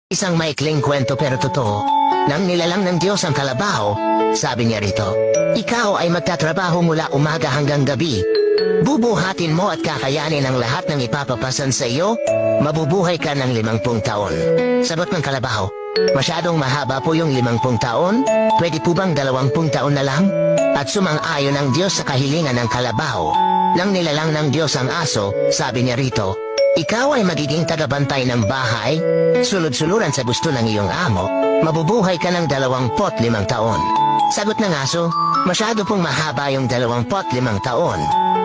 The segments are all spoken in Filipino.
Isang maikling kwento pero totoo. Nang nilalang ng Diyos ang kalabaw, sabi niya rito, ikaw ay magtatrabaho mula umaga hanggang gabi. Bubuhatin mo at kakayanin ang lahat ng ipapapasan sa iyo, mabubuhay ka ng 50 taon. Sagot ng kalabaw, masyadong mahaba po yung 50 taon, pwede po bang 20 taon na lang? At sumang-ayon ang Diyos sa kahilingan ng kalabaw. Nang nilalang ng Diyos ang aso, sabi niya rito, ikaw ay magiging tagabantay ng bahay, sulod-suluran sa gusto ng iyong amo, mabubuhay ka ng 25 taon. Sagot ng aso, masyado pong mahaba yung 25 taon.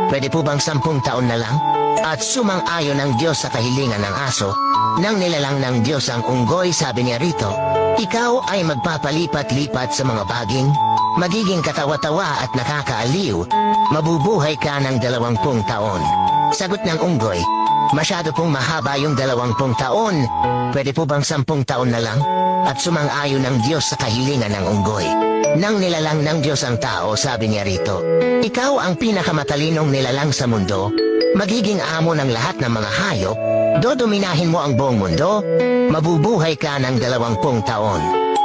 Pwede po bang 10 taon na lang? At sumang-ayon ang Diyos sa kahilingan ng aso. Nang nilalang ng Diyos ang unggoy, sabi niya rito, ikaw ay magpapalipat-lipat sa mga baging, magiging katawa-tawa at nakakaaliw, mabubuhay ka ng 20 taon. Sagot ng unggoy, masyado pong mahaba yung 20 taon, pwede po bang 10 taon na lang? At sumang-ayon ang Diyos sa kahilingan ng unggoy. Nang nilalang ng Diyos ang tao, sabi niya rito, ikaw ang pinakamatalinong nilalang sa mundo, magiging amo ng lahat ng mga hayop, dodominahin mo ang buong mundo, mabubuhay ka ng 20 taon.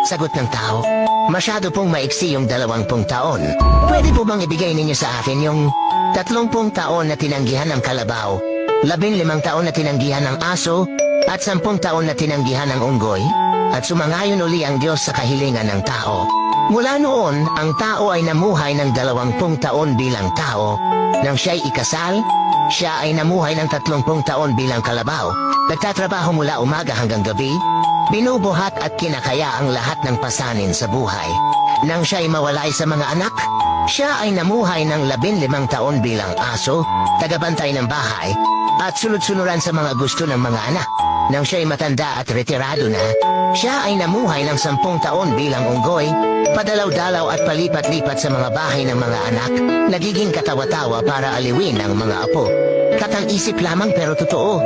Sagot ng tao, masyado pong maiksi yung 20 taon, pwede po bang ibigay ninyo sa akin yung 30 taon na tinanggihan ng kalabaw, 15 taon na tinanggihan ng aso, at 10 taon na tinanggihan ng unggoy? At sumangayon uli ang Diyos sa kahilingan ng tao. Mula noon, ang tao ay namuhay ng 20 taon bilang tao. Nang siya'y ikasal, siya ay namuhay ng 30 taon bilang kalabaw. Nagtatrabaho mula umaga hanggang gabi, binubuhat at kinakaya ang lahat ng pasanin sa buhay. Nang siya'y mawalay sa mga anak, siya ay namuhay ng 15 taon bilang aso, tagabantay ng bahay, at sunod-sunuran sa mga gusto ng mga anak. Nang siya'y matanda at retirado na, siya ay namuhay ng 10 taon bilang unggoy, padalaw-dalaw at palipat-lipat sa mga bahay ng mga anak, nagiging katawa-tawa para aliwin ang mga apo. Katang-isip lamang pero totoo.